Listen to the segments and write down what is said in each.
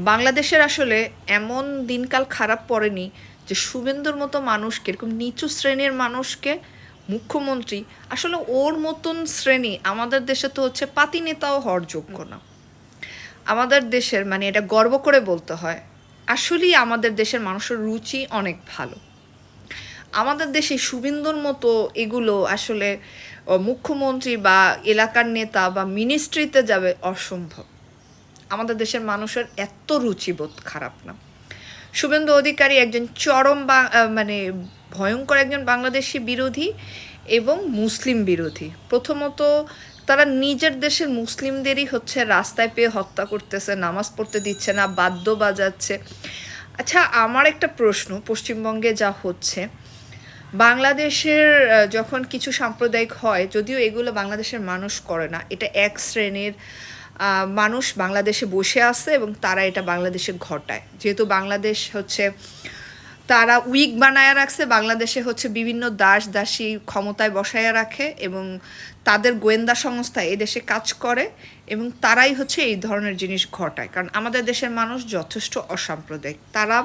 বাংলাদেশের আসলে এমন দিনকাল খারাপ পড়েনি যে শুভেন্দুর মতো মানুষকে, এরকম নিচু শ্রেণীর মানুষকে মুখ্যমন্ত্রী, আসলে ওর মতন শ্রেণী আমাদের দেশে তো হচ্ছে পাতি নেতাও হওয়ার যোগ্য না। আমাদের দেশের, মানে এটা গর্ব করে বলতে হয়, আসলেই আমাদের দেশের মানুষের রুচি অনেক ভালো। আমাদের দেশে শুভেন্দুর মতো এগুলো আসলে মুখ্যমন্ত্রী বা এলাকার নেতা বা মিনিস্ট্রিতে যাবে অসম্ভব। আমাদের দেশের মানুষের এত রুচিবোধ খারাপ না। শুভেন্দু অধিকারী একজন চরম মানে ভয়ঙ্কর একজন বাংলাদেশি বিরোধী এবং মুসলিম বিরোধী। প্রথমত তারা নিজের দেশের মুসলিমদেরই হচ্ছে রাস্তায় পেয়ে হত্যা করতেছে, নামাজ পড়তে দিচ্ছে না, বাদ্য বাজাচ্ছে। আচ্ছা, আমার একটা প্রশ্ন, পশ্চিমবঙ্গে যা হচ্ছে, বাংলাদেশের যখন কিছু সাম্প্রদায়িক হয়, যদিও এগুলো বাংলাদেশের মানুষ করে না, এটা এক শ্রেণীর মানুষ বাংলাদেশে বসে আছে এবং তারা এটা বাংলাদেশে ঘটায়। যেহেতু বাংলাদেশ হচ্ছে তারা উইক বানায় রাখছে, বাংলাদেশে হচ্ছে বিভিন্ন দাস দাসী ক্ষমতায় বসায় রাখে এবং তাদের গোয়েন্দা সংস্থা এদেশে কাজ করে এবং তারাই হচ্ছে এই ধরনের জিনিস ঘটায়। কারণ আমাদের দেশের মানুষ যথেষ্ট অসাম্প্রদায়িক, তারা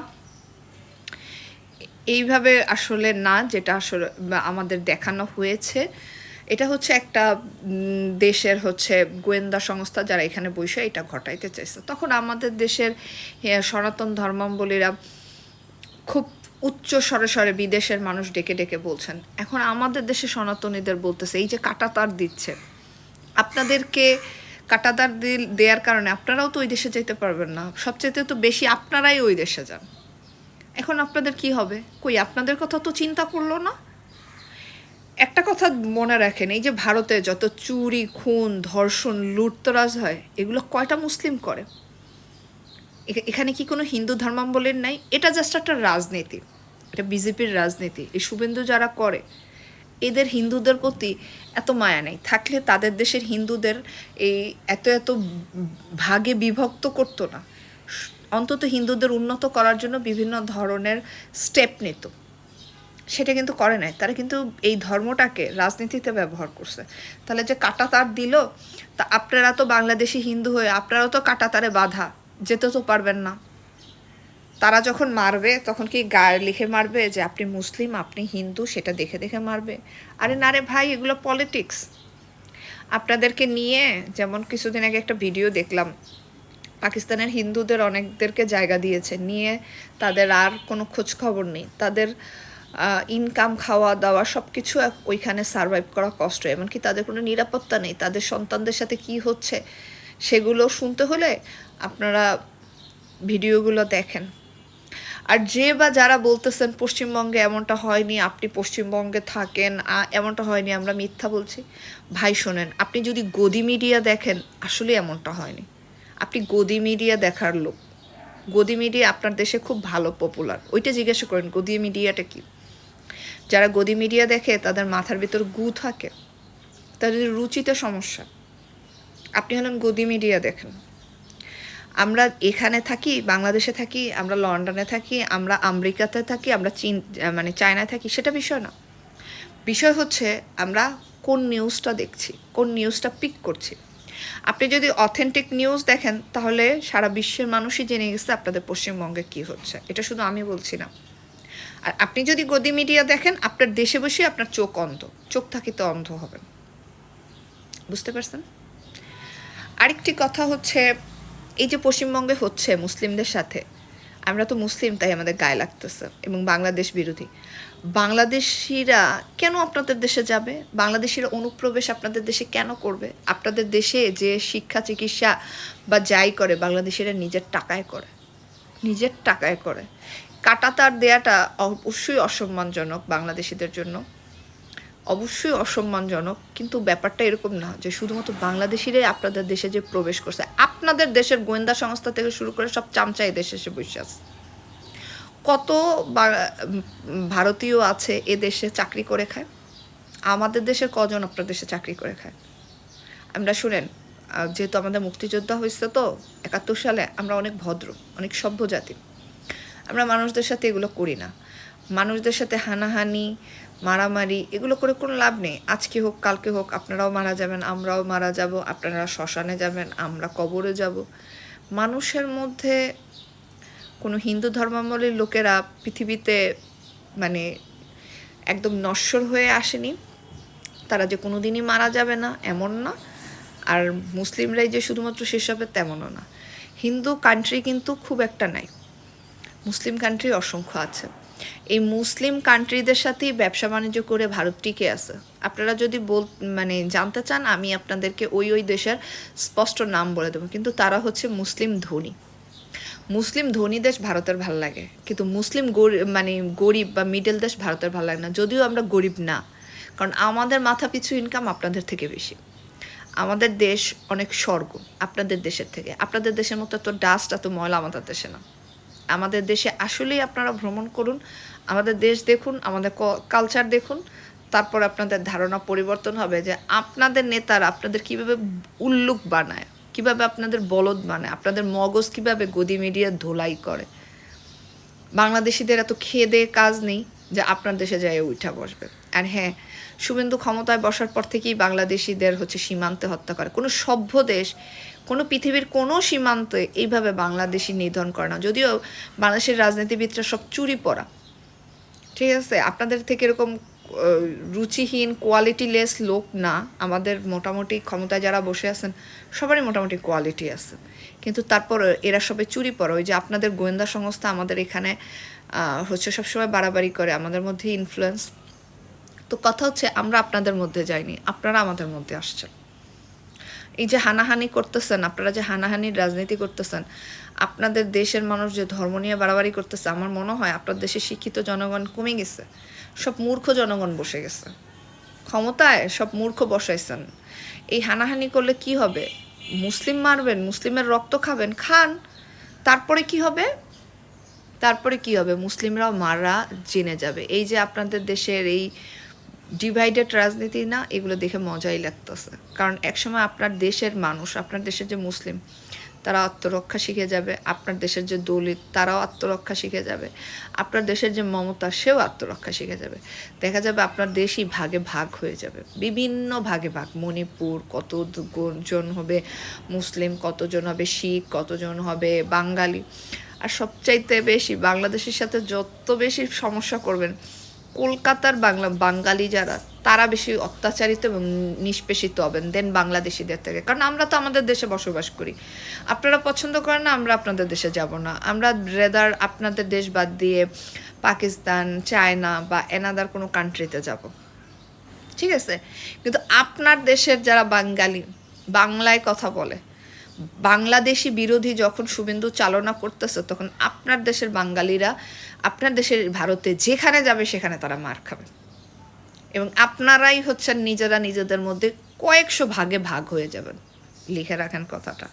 এইভাবে আসলে না, যেটা আসলে আমাদের দেখানো হয়েছে। এটা হচ্ছে একটা দেশের হচ্ছে গোয়েন্দা সংস্থা যারা এখানে বসে এটা ঘটাইতে চাইছে। তখন আমাদের দেশের সনাতন ধর্মাবলীরা খুব উচ্চ স্বরে স্বরে বিদেশের মানুষ ডেকে ডেকে বলছেন। এখন আমাদের দেশে সনাতনীদের বলতেছে এই যে কাঁটাতার দিচ্ছে, আপনাদেরকে কাঁটাতার দেওয়ার কারণে আপনারাও তো ওই দেশে যেতে পারবেন না, সবচেয়ে তো বেশি আপনারাই ওই দেশে যান। এখন আপনাদের কি হবে? কই আপনাদের কথা তো চিন্তা করলো না। একটা কথা মনে রাখেন, এই যে ভারতে যত চুরি, খুন, ধর্ষণ, লুটতরাজ হয়, এগুলো কয়টা মুসলিম করে? এখানে কি কোনো হিন্দু ধর্মাবলম্বীর নাই? এটা জাস্ট একটা রাজনীতি, এটা বিজেপির রাজনীতি। এই শুভেন্দু যারা করে, এদের হিন্দুদের প্রতি এত মায়া নেই। থাকলে তাদের দেশের হিন্দুদের এই এত এত ভাগে বিভক্ত করতো না, অন্তত হিন্দুদের উন্নত করার জন্য বিভিন্ন ধরনের স্টেপ নিত। সেটা কিন্তু করে নাই। তারা কিন্তু এই ধর্মটাকে রাজনীতিতে ব্যবহার করছে। তাহলে যে কাঁটাতার দিল, তা আপনারা তো বাংলাদেশি হিন্দু হয়ে আপনারাও তো কাঁটাতারে বাঁধা, যেতে তো পারবেন না। তারা যখন মারবে তখন কি গায়ে লিখে মারবে যে আপনি মুসলিম, আপনি হিন্দু, সেটা দেখে দেখে মারবে? আরে না রে ভাই, এগুলো পলিটিক্স। আপনাদেরকে নিয়ে, যেমন কিছুদিন আগে একটা ভিডিও দেখলাম, পাকিস্তানের হিন্দুদের অনেকদেরকে জায়গা দিয়েছে, নিয়ে তাদের আর কোনো খোঁজ খবর নেই। তাদের ইনকাম, খাওয়া দাওয়া সব কিছু ওইখানে সারভাইভ করা কষ্ট, এমনকি তাদের কোনো নিরাপত্তা নেই। তাদের সন্তানদের সাথে কি হচ্ছে সেগুলো শুনতে হলে আপনারা ভিডিওগুলো দেখেন। আর যে বা যারা বলতেছেন পশ্চিমবঙ্গে এমনটা হয়নি, আপনি পশ্চিমবঙ্গে থাকেন, এমনটা হয়নি, আমরা মিথ্যা বলছি, ভাই শোনেন, আপনি যদি গদি মিডিয়া দেখেন, আসলে এমনটা হয়নি। আপনি গদি মিডিয়া দেখার লোক, গদি মিডিয়া আপনার দেশে খুব ভালো পপুলার, ওইটা জিজ্ঞাসা করেন গদি মিডিয়াটা কি। যারা গদি মিডিয়া দেখে তাদের মাথার ভিতর গু থাকে, তাদের রুচিতে সমস্যা। আপনি হলেন গদি মিডিয়া দেখেন। আমরা এখানে থাকি, বাংলাদেশে থাকি, আমরা লন্ডনে থাকি, আমরা আমেরিকাতে থাকি, আমরা মানে চায়নায় থাকি, সেটা বিষয় না। বিষয় হচ্ছে আমরা কোন নিউজটা দেখছি, কোন নিউজটা পিক করছি। আপনি যদি অথেন্টিক নিউজ দেখেন, তাহলে সারা বিশ্বের মানুষই জেনে গেছে আপনাদের পশ্চিমবঙ্গে কী হচ্ছে। এটা শুধু আমি বলছি না। আর আপনি যদি গদি মিডিয়া দেখেন, আপনার দেশে বসে আপনার চোখ অন্ধ, চোখ থাকিতে অন্ধ হবেন। বুঝতে পারছেন? আরেকটি কথা হচ্ছে, এই যে পশ্চিমবঙ্গে হচ্ছে মুসলিমদের সাথে, আমরা তো মুসলিম তাই আমাদের গায়ে লাগতেছে, এবং বাংলাদেশ বিরোধী। বাংলাদেশিরা কেন আপনাদের দেশে যাবে? বাংলাদেশিরা অনুপ্রবেশ আপনাদের দেশে কেন করবে? আপনাদের দেশে যে শিক্ষা, চিকিৎসা বা যাই করে, বাংলাদেশিরা নিজের টাকায় করে, নিজের টাকায় করে। কাঁটাতার দেয়াটা অবশ্যই অসম্মানজনক বাংলাদেশিদের জন্য, অবশ্যই অসম্মানজনক। কিন্তু ব্যাপারটা এরকম না যে শুধুমাত্র বাংলাদেশিরাই আপনাদের দেশে যে প্রবেশ করছে। আপনাদের দেশের গোয়েন্দা সংস্থা থেকে শুরু করে সব চামচা এই দেশে এসে বসে আছে। কত ভারতীয় আছে এ দেশে চাকরি করে খায়? আমাদের দেশের কজন আপনার দেশে চাকরি করে খায়? আমরা শুনেন, যেহেতু আমাদের মুক্তিযোদ্ধা হয়েছে তো 71 সালে, আমরা অনেক ভদ্র, অনেক সভ্য জাতি। আমরা মানুষদের সাথে এগুলো করি না। মানুষদের সাথে হানাহানি, মারামারি, এগুলো করে কোনো লাভ নেই। আজকে হোক কালকে হোক আপনারাও মারা যাবেন, আমরাও মারা যাব, আপনারা শ্মশানে যাবেন, আমরা কবরে যাব। মানুষের মধ্যে কোনো হিন্দু ধর্মাবলম্বী লোকেরা পৃথিবীতে মানে একদম নশ্বর হয়ে আসেনি, তারা যে কোনো দিনই মারা যাবে না এমন না, আর মুসলিমরাই যে শুধুমাত্র শেষ হবে তেমনও না। হিন্দু কান্ট্রি কিন্তু খুব একটা নাই, মুসলিম কান্ট্রি অসংখ্য আছে। এই মুসলিম কান্ট্রিদের সাথেই ব্যবসা বাণিজ্য করে ভারত টিকে আছে। আপনারা যদি মানে জানতে চান, আমি আপনাদেরকে ওই দেশের স্পষ্ট নাম বলে দেবো, কিন্তু তারা হচ্ছে মুসলিম ধনী। মুসলিম ধনী দেশ ভারতের ভাল লাগে, কিন্তু মুসলিম মানে গরিব বা মিডল দেশ ভারতের ভাল লাগে না। যদিও আমরা গরিব না, কারণ আমাদের মাথা পিছু ইনকাম আপনাদের থেকে বেশি। আমাদের দেশ অনেক স্বর্গ আপনাদের দেশের থেকে। আপনাদের দেশের মতো এত ডাস্ট, এত ময়লা আমাদের দেশে না। আমাদের দেশে আসলেই আপনারা ভ্রমণ করুন, আমাদের দেশ দেখুন, আমাদের কালচার দেখুন, তারপর আপনাদের ধারণা পরিবর্তন হবে যে আপনাদের নেতারা আপনাদের কীভাবে উল্লুক বানায়, কীভাবে আপনাদের বলদ বানায়, আপনাদের মগজ কীভাবে গদি মিডিয়া ধোলাই করে। বাংলাদেশিদের এত খেয়ে দেয়ে কাজ নেই যে আপনার দেশে যায় উঠা বসবে। আর হ্যাঁ, শুভেন্দু ক্ষমতায় বসার পর থেকেই বাংলাদেশিদের হচ্ছে সীমান্তে হত্যা করে। কোনো সভ্য দেশ, কোনো পৃথিবীর কোনো সীমান্তে এইভাবে বাংলাদেশি নিধন করে না। যদিও বাংলাদেশের রাজনীতিবিদরা সব চুরি পড়া, ঠিক আছে, আপনাদের থেকে এরকম রুচিহীন কোয়ালিটিলেস লোক না। আমাদের মোটামুটি ক্ষমতায় যারা বসে আছেন সবারই মোটামুটি কোয়ালিটি আছে, কিন্তু তারপর এরা সবাই চুরি পড়ে। ওই যে আপনাদের গোয়েন্দা সংস্থা আমাদের এখানে হচ্ছে সবসময় বাড়াবাড়ি করে, আমাদের মধ্যে ইনফ্লুয়েন্স। তো কথা হচ্ছে আমরা আপনাদের মধ্যে যাইনি, আপনারা আমাদের মধ্যে আসছেন। এই যে হানাহানি করতেছেন, আপনারা যে হানাহানির রাজনীতি করতেছেন, আপনাদের দেশের মানুষ যে ধর্ম নিয়ে বাড়াবাড়ি করতেছে, আমার মনে হয় আপনার দেশে শিক্ষিত জনগণ কমে গেছে, সব মূর্খ জনগণ বসে গেছে ক্ষমতায়, সব মূর্খ বসাইছেন। এই হানাহানি করলে কি হবে? মুসলিম মারবেন, মুসলিমের রক্ত খাবেন, খান, তারপরে কি হবে? তারপরে কি হবে? মুসলিমরাও মারা জেনে যাবে। এই যে আপনাদের দেশের এই ডিভাইডেড রাজনীতি না, এগুলো দেখে মজাই লাগতেছে। কারণ একসময় আপনার দেশের মানুষ, আপনার দেশের যে মুসলিম, তারা আত্মরক্ষা শিখে যাবে। আপনার দেশের যে দলিত, তারাও আত্মরক্ষা শিখে যাবে। আপনার দেশের যে মমতা, সেও আত্মরক্ষা শিখে যাবে। দেখা যাবে আপনার দেশই ভাগে ভাগ হয়ে যাবে, বিভিন্ন ভাগে ভাগ। মণিপুর কতজন হবে মুসলিম, কতজন হবে শিখ, কতজন হবে বাঙালি। আর সবচাইতে বেশি বাংলাদেশের সাথে যত বেশি সমস্যা করবেন, কলকাতার বাঙালি যারা, তারা বেশি অত্যাচারিত এবং নিষ্পেষিত হবেন দেন বাংলাদেশিদের থেকে। কারণ আমরা তো আমাদের দেশে বসবাস করি, আপনারা পছন্দ করেন না, আমরা আপনাদের দেশে যাব না। আমরা রেদার আপনাদের দেশ বাদ দিয়ে পাকিস্তান, চায়না বা এনাদার কোনো কান্ট্রিতে যাব, ঠিক আছে। কিন্তু আপনার দেশের যারা বাঙালি, বাংলায় কথা বলে, বাংলাদেশি বিরোধী যখন শুভেন্দু চালনা করতেছে, তখন আপনার দেশের বাঙালিরা আপনার দেশের ভারতে যেখানে যাবে সেখানে তারা মার খাবে। এবং আপনারাই হচ্ছেন নিজেরা নিজেদের মধ্যে কয়েকশো ভাগে ভাগ হয়ে যাবেন। লিখে রাখেন কথাটা।